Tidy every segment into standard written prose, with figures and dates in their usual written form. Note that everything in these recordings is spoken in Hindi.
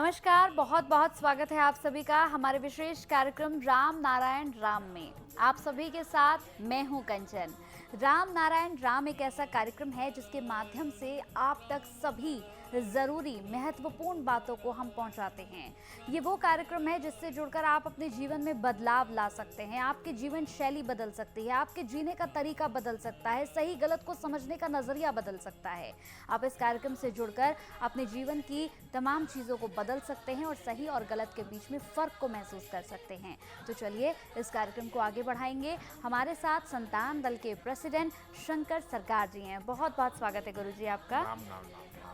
नमस्कार, बहुत बहुत स्वागत है आप सभी का हमारे विशेष कार्यक्रम राम नारायण राम में। आप सभी के साथ मैं हूं कंचन। राम नारायण राम एक ऐसा कार्यक्रम है जिसके माध्यम से आप तक सभी ज़रूरी महत्वपूर्ण बातों को हम पहुंचाते हैं। ये वो कार्यक्रम है जिससे जुड़कर आप अपने जीवन में बदलाव ला सकते हैं, आपकी जीवन शैली बदल सकती है, आपके जीने का तरीका बदल सकता है, सही गलत को समझने का नज़रिया बदल सकता है। आप इस कार्यक्रम से जुड़कर अपने जीवन की तमाम चीज़ों को बदल सकते हैं और सही और गलत के बीच में फ़र्क को महसूस कर सकते हैं। तो चलिए इस कार्यक्रम को आगे बढ़ाएंगे। हमारे साथ संतान दल के प्रेसिडेंट शंकर सरकार जी हैं। बहुत बहुत स्वागत है गुरु जी आपका।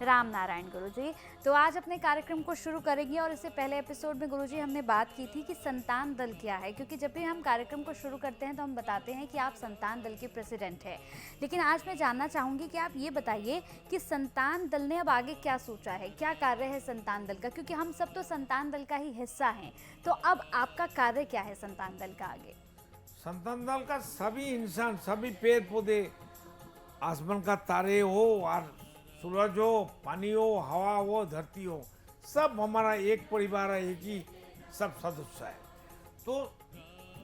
राम नारायण गुरु जी। तो आज अपने कार्यक्रम को शुरू करेंगे और इससे पहले एपिसोड में गुरु जी हमने बात की थी कि संतान दल क्या है, क्योंकि जब भी हम कार्यक्रम को शुरू करते हैं तो हम बताते हैं कि आप संतान दल के प्रेसिडेंट हैं। लेकिन आज मैं जानना चाहूँगी कि आप ये बताइए कि संतान दल ने अब आगे क्या सोचा है, क्या कार्य है संतान दल का, क्योंकि हम सब तो संतान दल का ही हिस्सा हैं। तो अब आपका कार्य क्या है संतान दल का आगे? संतान दल का सभी इंसान, सभी पेड़ पौधे, आसमान का तारे हो और सूरज हो, पानी हो, हवा हो, धरती हो, सब हमारा एक परिवार है, एक ही सब सदस्य है। तो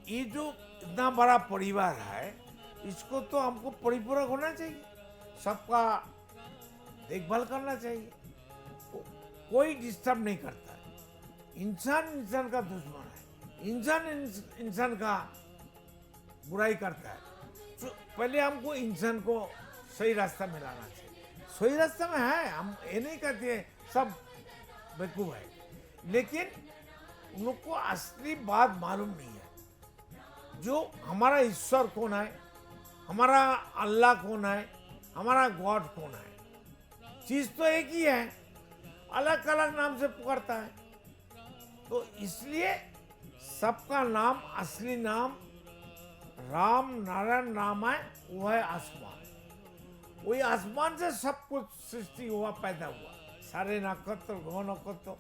ये जो इतना बड़ा परिवार है, इसको तो हमको परिपूरक होना चाहिए, सबका देखभाल करना चाहिए। तो कोई डिस्टर्ब नहीं करता है। इंसान इंसान का दुश्मन है, इंसान इंसान का बुराई करता है। तो पहले हमको इंसान को सही रास्ता में लाना चाहिए। सही रास्ता में है, हम ये नहीं कहते हैं सब बेवकूफ है, लेकिन उन लोग को असली बात मालूम नहीं है। जो हमारा ईश्वर कौन है, हमारा अल्लाह कौन है, हमारा गॉड कौन है, चीज तो एक ही है, अलग अलग नाम से पुकारता है। तो इसलिए सबका नाम, असली नाम राम नारायण नाम है, वो है आसमान। वही आसमान से सब कुछ सृष्टि हुआ, पैदा हुआ। सारे नक्षत्र, ग्रह नक्षत्र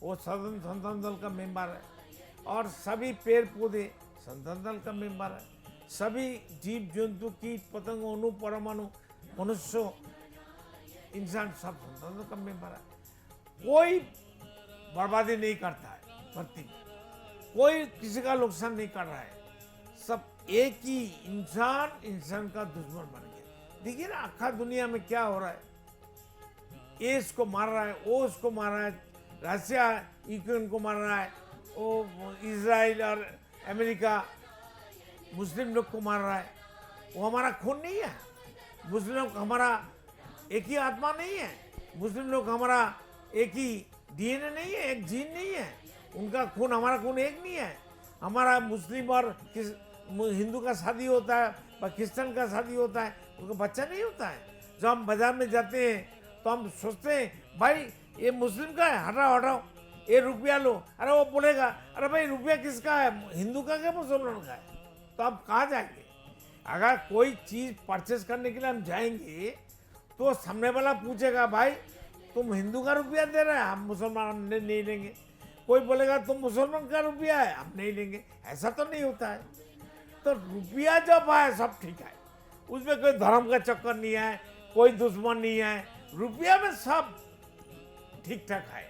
वो संतान दल का मेंबर है, और सभी पेड़ पौधे संतान दल का मेंबर है। सभी जीव जंतु, कीट पतंग, अणु परमाणु, मनुष्य, इंसान सब संतान दल का मेंबर है। कोई बर्बादी नहीं करता है धरती में, कोई किसी का नुकसान नहीं कर रहा है। सब एक ही इंसान इंसान का दुश्मन बन गया। देखिए ना आखा दुनिया में क्या हो रहा है, ये इसको मार रहा है, वो उसको मार रहा है, रशिया यूक्रेन को मार रहा है, वो इजराइल और अमेरिका मुस्लिम लोग को मार रहा है। वो हमारा खून नहीं है, मुस्लिम लोग हमारा एक ही आत्मा नहीं है, मुस्लिम लोग हमारा एक ही डीएनए नहीं है, एक जीन नहीं है। उनका खून हमारा खून एक नहीं है। हमारा मुस्लिम और हिंदू का शादी होता है, पाकिस्तान का शादी होता है, उनका बच्चा नहीं होता है। जब हम बाजार में जाते हैं तो हम सोचते हैं भाई ये मुस्लिम का है, हटाओ हटाओ, ये रुपया लो। अरे वो बोलेगा अरे भाई रुपया किसका है, हिंदू का क्या मुसलमान का है? तो आप कहाँ जाएंगे? अगर कोई चीज़ परचेस करने के लिए हम जाएंगे तो सामने वाला पूछेगा भाई तुम हिंदू का रुपया दे रहे हैं, हम मुसलमान नहीं लेंगे। कोई बोलेगा तुम मुसलमान का रुपया है, हम नहीं लेंगे। ऐसा तो नहीं होता है। तो रुपया जब है सब ठीक है, उसमें कोई धर्म का चक्कर नहीं है, कोई दुश्मन नहीं है। रुपया में सब ठीक ठाक है।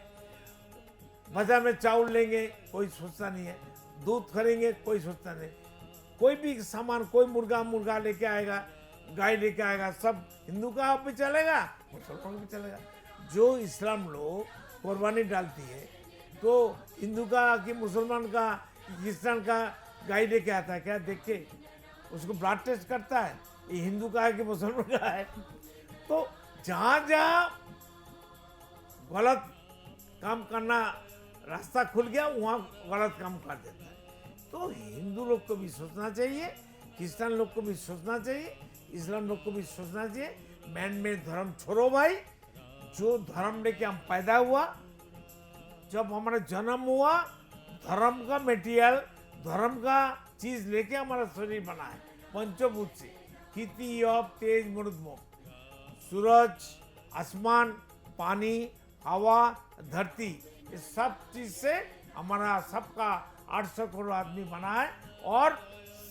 बाजार में चावल लेंगे कोई सोचता नहीं है, दूध खरीदेंगे कोई सोचता नहीं, कोई भी सामान, कोई मुर्गा लेके आएगा, गाय लेके आएगा, सब हिंदू का भी चलेगा, मुसलमान भी चलेगा। जो इस्लाम लोग कुर्बानी डालती है तो हिंदू का कि मुसलमान का, क्रिश्चियन का गाय लेके आता है, क्या देख के उसको ब्लड टेस्ट करता है ये हिंदू का है कि मुसलमान का है? तो जहाँ जहाँ गलत काम करना रास्ता खुल गया, वहाँ गलत काम कर देता है। तो हिंदू लोग को भी सोचना चाहिए, क्रिश्चियन लोग को भी सोचना चाहिए, इस्लाम लोग को भी सोचना चाहिए। मैन में धर्म छोड़ो भाई। जो धर्म लेके हम पैदा हुआ, जब हमारा जन्म हुआ, धर्म का मटेरियल, धर्म का चीज लेके हमारा शरीर बना है। पंचभूत से खेती, अब तेज, मुर्दमो, सूरज, आसमान, पानी, हवा, धरती, इस सब चीज से हमारा सबका 800 करोड़ आदमी बना है। और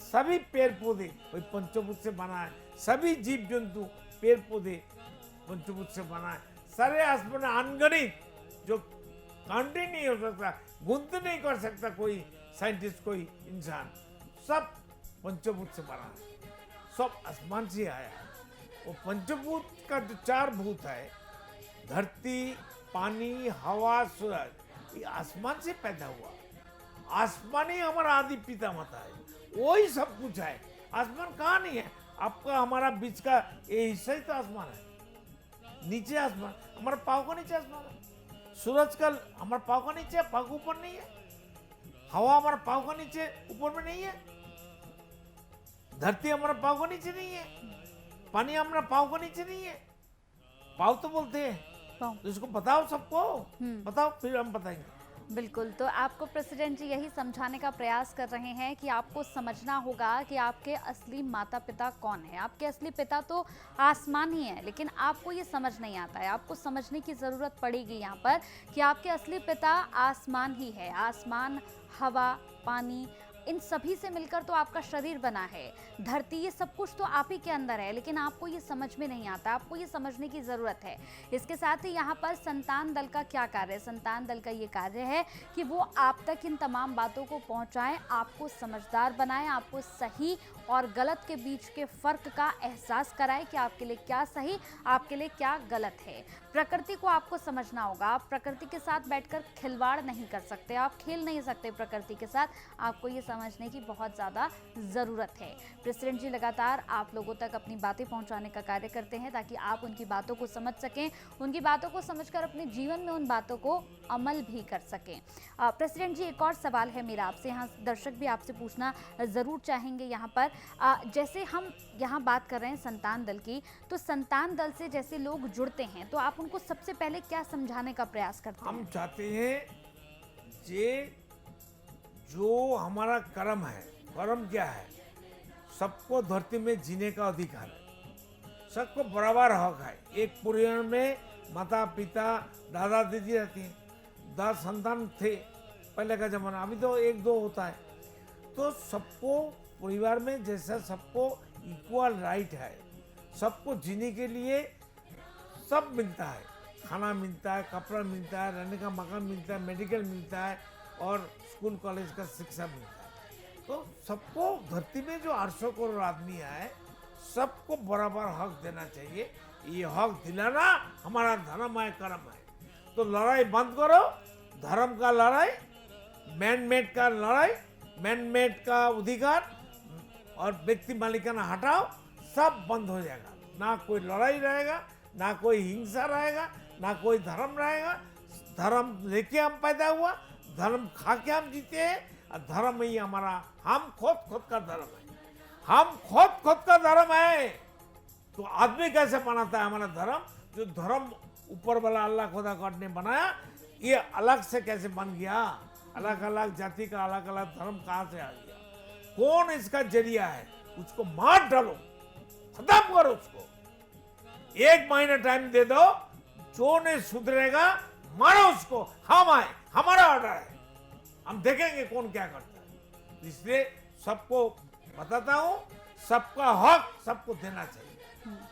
सभी पेड़ पौधे वही पंचभूत से बना है। सभी जीव जंतु पेड़ पौधे पंचभूत से बना है। सारे आसमान अनगणित जो काउंट ही नहीं हो सकता, गुंत नहीं कर सकता कोई साइंटिस्ट, कोई इंसान। सब पंचभूत से बना है, सब आसमान से आया है। वो पंचभूत का जो 4 भूत है, धरती, पानी, हवा, सूरज, ये आसमान से पैदा हुआ। आसमान ही हमारा आदि पिता माता है, वही सब कुछ है। आसमान कहाँ नहीं है? आपका हमारा बीच का ये हिस्सा ही तो आसमान है। नीचे आसमान, हमारा पाँव का नीचे आसमान है। सूरज का हमारा पाँव का नीचे, पाँव के ऊपर नहीं है। हवा हमारा पाँव का नीचे, ऊपर में नहीं है। धरती हमारा पाँव का नीचे नहीं है। पानी हमारा पाँव का नीचे नहीं है। पाँव तो बोलते हैं, पाँव। तो इसको बताओ सबको, बताओ फिर हम बताएंगे। बिल्कुल, तो आपको प्रेसिडेंट जी यही समझाने का प्रयास कर रहे हैं कि आपको समझना होगा कि आपके असली माता पिता कौन है। आपके असली पिता तो आसमान ही है, लेकिन आपको ये समझ नहीं आता है। आपको समझने की ज़रूरत पड़ेगी यहाँ पर कि आपके असली पिता आसमान ही है। आसमान, हवा, पानी, इन सभी से मिलकर तो आपका शरीर बना है। धरती, ये सब कुछ तो आप ही के अंदर है, लेकिन आपको ये समझ में नहीं आता। आपको ये समझने की ज़रूरत है। इसके साथ ही यहाँ पर संतान दल का क्या कार्य है? संतान दल का ये कार्य है कि वो आप तक इन तमाम बातों को पहुँचाएं, आपको समझदार बनाएं, आपको सही और गलत के बीच के फ़र्क का एहसास कराएं कि आपके लिए क्या सही, आपके लिए क्या गलत है। प्रकृति को आपको समझना होगा। आप प्रकृति के साथ बैठकर खिलवाड़ नहीं कर सकते, आप खेल नहीं सकते प्रकृति के साथ। आपको ये समझने की बहुत ज़्यादा ज़रूरत है। प्रेसिडेंट जी लगातार आप लोगों तक अपनी बातें पहुंचाने का कार्य करते हैं ताकि आप उनकी बातों को समझ सकें, उनकी बातों को समझकर अपने जीवन में उन बातों को अमल भी कर सकें। प्रेसिडेंट जी, एक और सवाल है मेरा आपसे, यहाँ दर्शक भी आपसे पूछना ज़रूर चाहेंगे। यहाँ पर जैसे हम यहाँ बात कर रहे हैं संतान दल की, तो संतान दल से जैसे लोग जुड़ते हैं तो आप उनको सबसे पहले क्या समझाने का प्रयास करते हैं? हम चाहते हैं जे जो हमारा कर्म है, कर्म क्या है? सबको धरती में जीने का अधिकार है, सबको बराबर हक है। एक परिवार में माता पिता दादा दीदी रहती हैं, 10 संतान थे पहले का जमाना, अभी तो 1-2 होता है। तो सबको परिवार में जैसा सबको इक्वल राइट है, सबको जीने के लिए सब मिलता है। खाना मिलता है, कपड़ा मिलता है, रहने का मकान मिलता है, मेडिकल मिलता है और स्कूल कॉलेज का शिक्षा मिलता है। तो सबको धरती में जो 800 करोड़ आदमी है, सबको बराबर हक देना चाहिए। ये हक दिलाना हमारा धर्म है, कर्म है। तो लड़ाई बंद करो, धर्म का लड़ाई, मैन मेड का लड़ाई, मैन मेड का अधिकार और व्यक्ति मालिकाना हटाओ, सब बंद हो जाएगा। ना कोई लड़ाई रहेगा, ना कोई हिंसा रहेगा, ना कोई धर्म रहेगा। धर्म लेके हम पैदा हुआ, धर्म खा के हम जीते हैं, और धर्म ही हमारा, हम खुद का धर्म है। हम खुद का धर्म है। तो आदमी कैसे बनाता है हमारा धर्म? जो धर्म ऊपर वाला अल्लाह खुदा गॉड ने बनाया, ये अलग से कैसे बन गया? अलग अलग जाति का अलग अलग धर्म कहाँ से आ गया? कौन इसका जरिया है? उसको मार डालो, खत्म करो उसको। 1 महीना टाइम दे दो, जो नहीं सुधरेगा मारो उसको। हम आए, हमारा ऑर्डर है, हम देखेंगे कौन क्या करता है। इसलिए सबको बताता हूँ, सबका हक सबको देना चाहिए।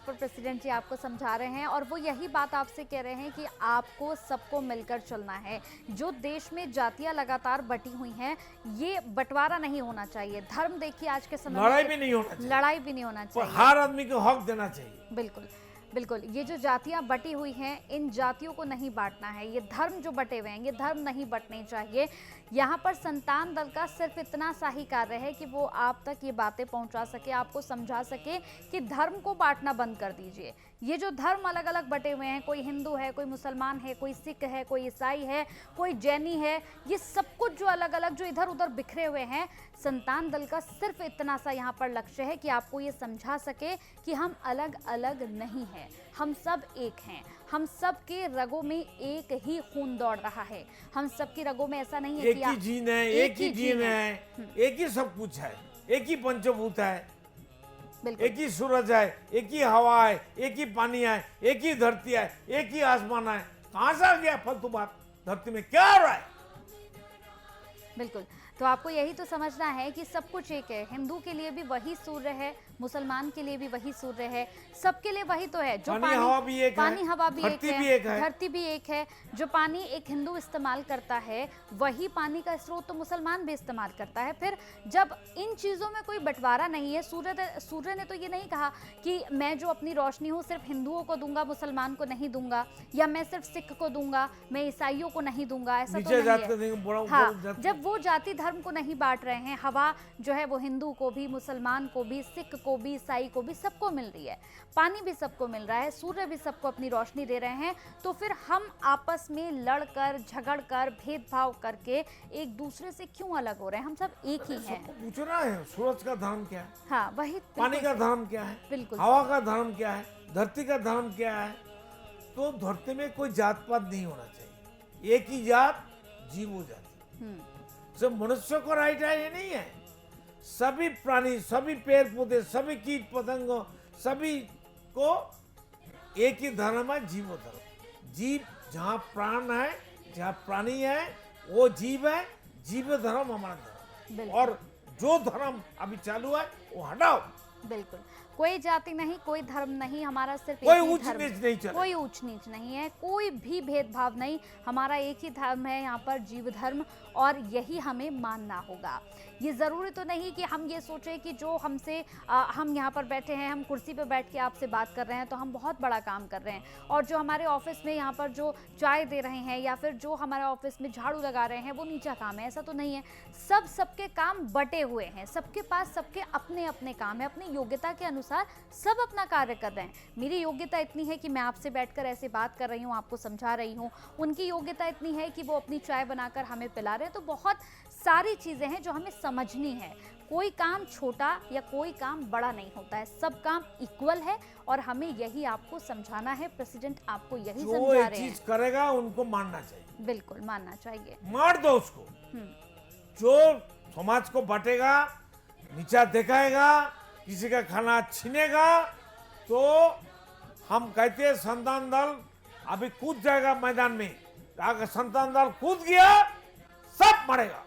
पर प्रेसिडेंट जी आपको समझा रहे हैं और वो यही बात आपसे कह रहे हैं कि आपको सबको मिलकर चलना है। जो देश में जातियां लगातार बटी हुई हैं, ये बंटवारा नहीं होना चाहिए। धर्म देखिए आज के समय में लड़ाई भी नहीं होना चाहिए, लड़ाई भी नहीं होना चाहिए। हर आदमी को हक देना चाहिए। बिल्कुल बिल्कुल, ये जो जातियां बटी हुई हैं, इन जातियों को नहीं बांटना है। ये धर्म जो बटे हुए हैं, ये धर्म नहीं बंटने चाहिए। यहाँ पर संतान दल का सिर्फ इतना सा ही कार्य है कि वो आप तक ये बातें पहुँचा सके, आपको समझा सके कि धर्म को बांटना बंद कर दीजिए। ये जो धर्म अलग अलग बटे हुए हैं, कोई हिंदू है, कोई मुसलमान है, कोई सिख है, कोई ईसाई है, कोई जैनी है, ये सब कुछ जो अलग अलग जो इधर उधर बिखरे हुए हैं, संतान दल का सिर्फ इतना सा यहाँ पर लक्ष्य है कि आपको ये समझा सके कि हम अलग अलग नहीं हैं, हम सब एक हैं। हम सब के रगों में एक ही खून दौड़ रहा है। हम सब की रगों में ऐसा नहीं है एक ही जीन है, एक ही जीन है, एक ही सब कुछ है, एक ही पंचभूत है, एक ही सूरज है, एक ही हवा है, एक ही पानी है, एक ही धरती है, एक ही आसमान है। कहां से आ गया फालतू बात? धरती में क्या हो रहा है? बिल्कुल, तो आपको यही तो समझना है कि सब कुछ एक है। हिंदू के लिए भी वही सूर्य है, मुसलमान के लिए भी वही सूर्य है, सबके लिए वही तो है। जो पानी हवा भी एक है, पानी हवा भी एक धरती भी है, एक है। धरती भी एक है। जो पानी एक हिंदू इस्तेमाल करता है, वही पानी का स्रोत तो मुसलमान भी इस्तेमाल करता है। फिर जब इन चीज़ों में कोई बंटवारा नहीं है, सूर्य ने तो ये नहीं कहा कि मैं जो अपनी रोशनी हूँ सिर्फ हिंदुओं को दूंगा, मुसलमान को नहीं दूंगा, या मैं सिर्फ सिख को दूंगा, मैं ईसाइयों को नहीं दूंगा, ऐसा तो नहीं है। हाँ, जब वो जाति धर्म को नहीं बांट रहे हैं, हवा जो है वो हिंदू को भी, मुसलमान को भी, सिख को भी, ईसाई को भी, सबको मिल रही है, पानी भी सबको मिल रहा है, सूर्य भी सबको अपनी रोशनी दे रहे हैं, तो फिर हम आपस में लड़कर, झगड़कर, भेदभाव करके एक दूसरे से क्यों अलग हो रहे हैं? हम सब एक ही हैं। पूछना है सूरज का धर्म क्या है, हाँ, वही पानी का धर्म क्या है, बिल्कुल हवा का धर्म क्या है, धरती का धर्म क्या है। तो धरती में कोई जात पात नहीं होना चाहिए, एक ही जात जीवो जाति। सिर्फ मनुष्य को राइट है ये नहीं है, सभी प्राणी, सभी पेड़ पौधे, सभी कीट पतंगों, सभी को एक ही धर्म है, जीवो धर्म। जीव जहाँ प्राण है, जहाँ प्राणी है, वो जीव है, जीव धर्म हमारा धर्म। और जो धर्म अभी चालू है वो हटाओ। बिल्कुल, कोई जाति नहीं, कोई धर्म नहीं, हमारा सिर्फ कोई एक ही ऊंच धर्म, नीच नहीं चले। कोई ऊंच नीच नहीं है, कोई भी भेदभाव नहीं, हमारा एक ही धर्म है यहाँ पर, जीव धर्म, और यही हमें मानना होगा। ये ज़रूरी तो नहीं कि हम ये सोचें कि जो हमसे हम यहाँ पर बैठे हैं, हम कुर्सी पे बैठ के आपसे बात कर रहे हैं तो हम बहुत बड़ा काम कर रहे हैं, और जो हमारे ऑफिस में यहाँ पर जो चाय दे रहे हैं या फिर जो हमारे ऑफिस में झाड़ू लगा रहे हैं वो नीचा काम है, ऐसा तो नहीं है। सबके काम बटे हुए हैं, सबके पास सबके अपने अपने काम है, अपनी योग्यता के अनुसार सब अपना कार्य कर रहे हैं। मेरी योग्यता इतनी है कि मैं आपसे बैठकर ऐसे बात कर रही हूँ, आपको समझा रही हूँ, उनकी योग्यता इतनी है कि वो अपनी चाय बनाकर हमें पिला रहे हैं। तो बहुत सारी चीज़ें हैं जो हमें समझनी है। कोई काम छोटा या कोई काम बड़ा नहीं होता है, सब काम इक्वल है, और हमें यही आपको समझाना है। प्रेसिडेंट आपको यही समझा रहे हैं। चीज करेगा उनको मानना चाहिए, बिल्कुल मानना चाहिए। मार दो उसको। जो समाज को बांटेगा, नीचा दिखाएगा, किसी का खाना छीनेगा, तो हम कहते हैं संतान दल अभी कूद जाएगा मैदान में। अगर संतान दल कूद गया सब मरेगा।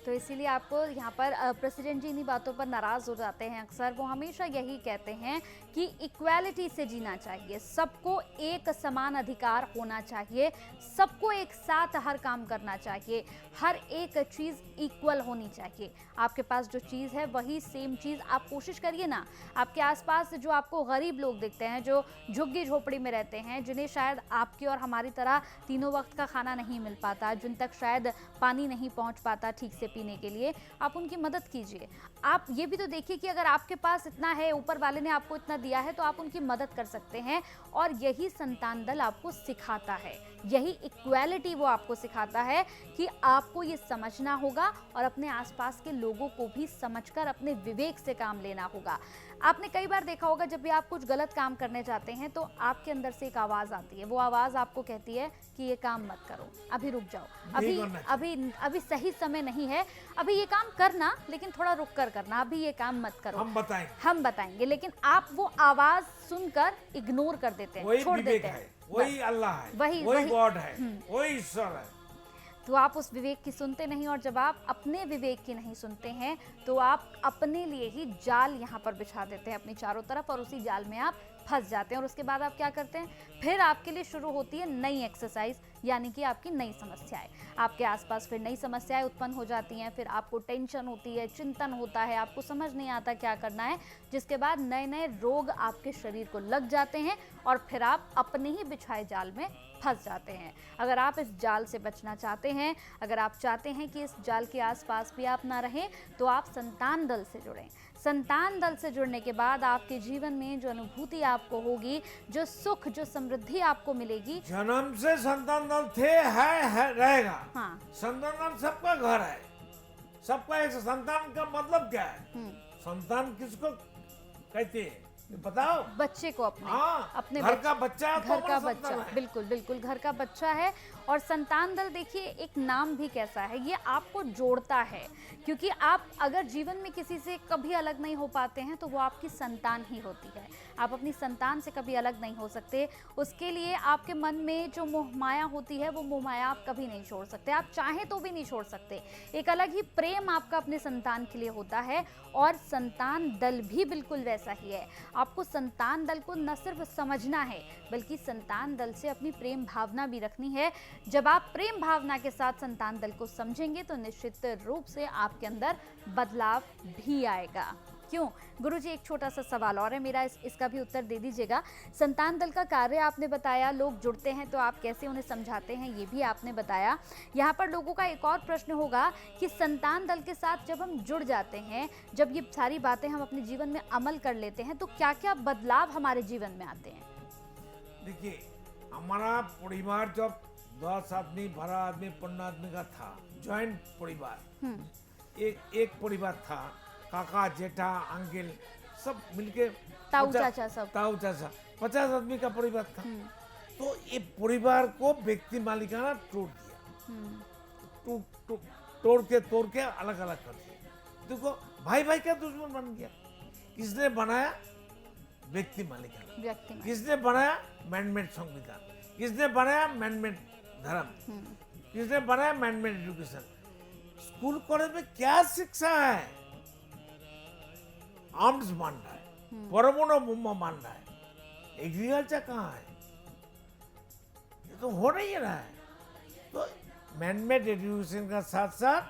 तो इसीलिए आपको यहाँ पर प्रेसिडेंट जी इन्हीं बातों पर नाराज हो जाते हैं अक्सर। वो हमेशा यही कहते हैं कि इक्वालिटी से जीना चाहिए, सबको एक समान अधिकार होना चाहिए, सबको एक साथ हर काम करना चाहिए, हर एक चीज़ इक्वल होनी चाहिए। आपके पास जो चीज़ है वही सेम चीज़ आप कोशिश करिए ना। आपके आसपास जो आपको गरीब लोग दिखते हैं, जो झुग्गी झोपड़ी में रहते हैं, जिन्हें शायद आपकी और हमारी तरह तीनों वक्त का खाना नहीं मिल पाता, जिन तक शायद पानी नहीं पहुंच पाता ठीक से पीने के लिए, आप उनकी मदद कीजिए। आप ये भी तो देखिए कि अगर आपके पास इतना है, ऊपर वाले ने आपको इतना दिया है, तो आप उनकी मदद कर सकते हैं। और यही संतान दल आपको सिखाता है, यही इक्वालिटी वो आपको सिखाता है कि आपको ये समझना होगा और अपने आसपास के लोगों को भी समझकर अपने विवेक से काम लेना होगा। आपने कई बार देखा होगा जब भी आप कुछ गलत काम करने जाते हैं तो आपके अंदर से एक आवाज़ आती है, वो आवाज़ आपको कहती है कि ये काम मत करो, अभी रुक जाओ, अभी सही समय नहीं है, अभी ये काम करना लेकिन थोड़ा रुक कर करना, अभी ये काम मत करो, हम बताएंगे। लेकिन आप वो आवाज़ सुनकर इग्नोर कर देते हैं, छोड़ देते हैं। वही अल्लाह है, वही गॉड है, वही ईश्वर है। तो आप उस विवेक की सुनते नहीं, और जब आप अपने विवेक की नहीं सुनते हैं तो आप अपने लिए ही जाल यहाँ पर बिछा देते हैं अपनी चारों तरफ, और उसी जाल में आप फंस जाते हैं। और उसके बाद आप क्या करते हैं, फिर आपके लिए शुरू होती है नई एक्सरसाइज, यानी कि आपकी नई समस्याएं। आपके आसपास फिर नई समस्याएं उत्पन्न हो जाती हैं, फिर आपको टेंशन होती है, चिंतन होता है, आपको समझ नहीं आता क्या करना है, जिसके बाद नए नए रोग आपके शरीर को लग जाते हैं और फिर आप अपने ही बिछाए जाल में फंस जाते हैं। अगर आप इस जाल से बचना चाहते हैं, अगर आप चाहते हैं कि इस जाल के आसपास भी आप ना रहें, तो आप संतान दल से जुड़ें। संतान दल से जुड़ने के बाद आपके जीवन में जो अनुभूति आपको होगी, जो सुख, जो समृद्धि आपको मिलेगी, जन्म से संतान दल थे, है रहेगा। हाँ, संतान दल सबका घर है, सबका एक। संतान का मतलब क्या है? संतान किसको कहते हैं? बताओ। बच्चे को अपने हाँ, अपने घर का बच्चा है तो घर का हमारा बच्चा, संतान है। बिल्कुल बिल्कुल घर का बच्चा है। और संतान दल देखिए एक नाम भी कैसा है, ये आपको जोड़ता है, क्योंकि आप अगर जीवन में किसी से कभी अलग नहीं हो पाते हैं तो वो आपकी संतान ही होती है। आप अपनी संतान से कभी अलग नहीं हो सकते। उसके लिए आपके मन में जो मोह माया होती है वो मोह माया आप कभी नहीं छोड़ सकते, आप चाहें तो भी नहीं छोड़ सकते। एक अलग ही प्रेम आपका अपने संतान के लिए होता है और संतान दल भी बिल्कुल वैसा ही है। आपको संतान दल को न सिर्फ समझना है बल्कि संतान दल से अपनी प्रेम भावना भी रखनी है। जब आप प्रेम भावना के साथ संतान दल को समझेंगे तो निश्चित रूप से आपके अंदर बदलाव भी आएगा। क्यों गुरुजी, एक छोटा सा सवाल और है मेरा, इसका भी उत्तर दे दीजिएगा। संतान दल का कार्य आपने बताया, लोग जुड़ते हैं तो आप कैसे उन्हें समझाते हैं ये भी आपने बताया। यहाँ पर लोगों का एक और प्रश्न होगा कि संतान दल के साथ जब हम जुड़ जाते हैं, जब ये सारी बातें हम अपने जीवन में अमल कर लेते हैं तो क्या क्या बदलाव हमारे जीवन में आते हैं? देखिए, हमारा परिवार जब 10 आदमी 12 आदमी 15 आदमी का था, जॉइंट परिवार, एक परिवार था, काका जेठा अंकल सब मिलके ताऊ चाचा सब, ताऊ चाचा 50 आदमी का परिवार था। तो ये परिवार को व्यक्ति मालिकाना तोड़ दिया, तोड़ के अलग अलग कर दिया। देखो भाई भाई का दुश्मन बन गया। किसने बनाया? व्यक्ति मालिकाना। किसने बनाया? मैनमेड संविधान। किसने बनाया? मैनमेड धर्म। किसने बनाया? Manmade education. स्कूल कॉलेज में क्या शिक्षा है? आर्म्स मान रहा है, परमाणु बम मान रहा है, एग्रीकल्चर कहाँ है? ये तो हो नहीं रहा है। तो मैनमेड एजुकेशन का साथ साथ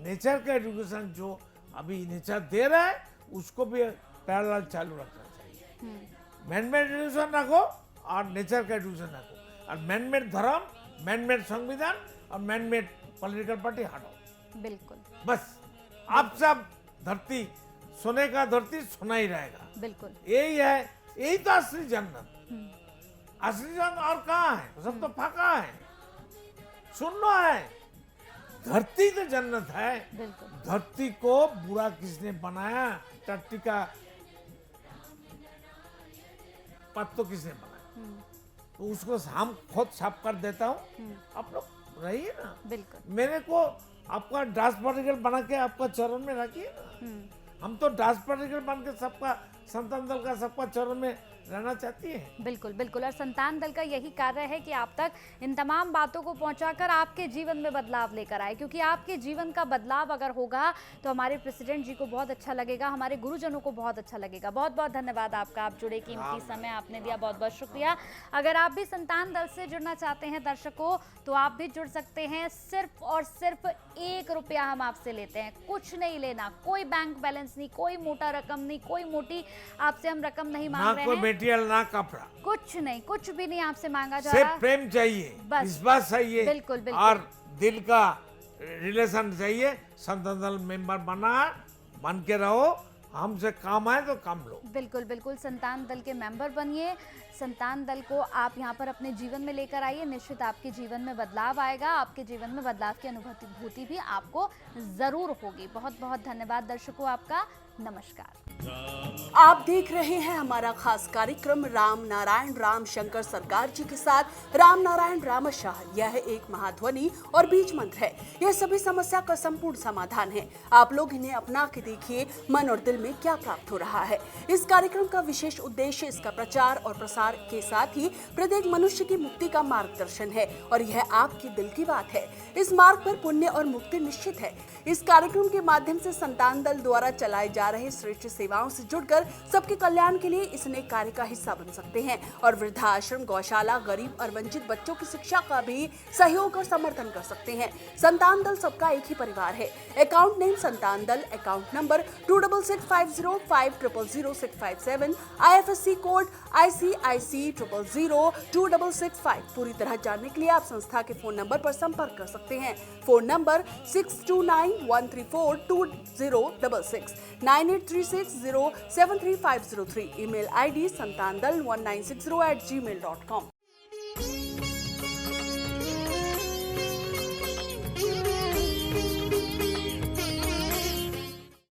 नेचर का एजुकेशन जो अभी नेचर दे रहा है उसको भी पैरेलल चालू रखना चाहिए। मैनमेड एजुकेशन रखो और नेचर का एजुकेशन रखो, और मैनमेड धर्म, मैनमेड संविधान और मैनमेड पॉलिटिकल पार्टी हटाओ। बिल्कुल, बस आप सब धरती सोने का धरती सोना ही रहेगा। बिल्कुल यही है, यही तो असली जन्नत। असली जन्नत और कहाँ है? सब तो फाका है, सुनना है। धरती तो जन्नत है। बिल्कुल। धरती को बुरा किसने बनाया? टट्टी का पत्तो किसने बनाया? तो उसको हम खुद साफ कर देता हूँ। आप लोग रहिए ना। बिल्कुल। मेरे को आपका डास्ट पार्टिकल बना के आपका चरण में रखिए ना। हम तो डास्ट पार्टिकल बन के सबका संतान दल का सबका चरण में रहना चाहती है। बिल्कुल बिल्कुल। और संतान दल का यही कार्य है कि आप तक इन तमाम बातों को पहुंचाकर आपके जीवन में बदलाव लेकर आए, क्योंकि आपके जीवन का बदलाव अगर होगा तो हमारे प्रेसिडेंट जी को बहुत अच्छा लगेगा, हमारे गुरुजनों को बहुत अच्छा लगेगा। बहुत बहुत धन्यवाद आपका, आप जुड़े, कीमती समय आपने दिया, बहुत बहुत शुक्रिया। अगर आप भी संतान दल से जुड़ना चाहते हैं दर्शकों तो आप भी जुड़ सकते हैं। सिर्फ और सिर्फ 1 रुपया हम आपसे लेते हैं, कुछ नहीं लेना, कोई बैंक बैलेंस नहीं, कोई मोटा रकम नहीं, कोई मोटी आपसे हम रकम नहीं मांग रहे हैं, मटेरियल ना कपड़ा, कुछ नहीं, कुछ भी नहीं आपसे मांगा जा सिर्फ रहा। प्रेम चाहिए, बस। विश्वास चाहिए, बिल्कुल बिल्कुल। और दिल का रिलेशन चाहिए। संतान दल मेंबर बन के रहो, हमसे काम आए तो काम लो। बिल्कुल बिल्कुल, संतान दल के मेंबर बनिए, संतान दल को आप यहाँ पर अपने जीवन में लेकर आइए, निश्चित आपके जीवन में बदलाव आएगा, आपके जीवन में बदलाव की अनुभूति भी आपको जरूर होगी। बहुत बहुत धन्यवाद दर्शकों आपका, नमस्कार। आप देख रहे हैं हमारा खास कार्यक्रम राम नारायण राम शंकर सरकार जी के साथ राम नारायण रामशाह। यह एक महाध्वनि और बीज मंत्र है। यह सभी समस्या का संपूर्ण समाधान है। आप लोग इन्हें अपना के देखिए, मन और दिल में क्या प्राप्त हो रहा है। इस कार्यक्रम का विशेष उद्देश्य इसका प्रचार और प्रसार के साथ ही प्रत्येक मनुष्य की मुक्ति का मार्गदर्शन है, और यह आपके दिल की बात है। इस मार्ग पर पुण्य और मुक्ति निश्चित है। इस कार्यक्रम के माध्यम से संतान दल द्वारा चलाए जा रहे श्रेष्ठ सेवाओं से जुड़कर सबके कल्याण के लिए इस नेक कार्य का हिस्सा बन सकते हैं, और वृद्धाश्रम, गौशाला, गरीब और वंचित बच्चों की शिक्षा का भी सहयोग और समर्थन कर सकते हैं। संतान दल सबका एक ही परिवार है। अकाउंट नेम संतान दल, account number 266505000657, IFSC code ICIC 000265। पूरी तरह जानने के लिए आप संस्था के फोन नंबर पर संपर्क कर सकते हैं। Phone number 6291342066, 9836073503। Email ID santandal1960@gmail.com।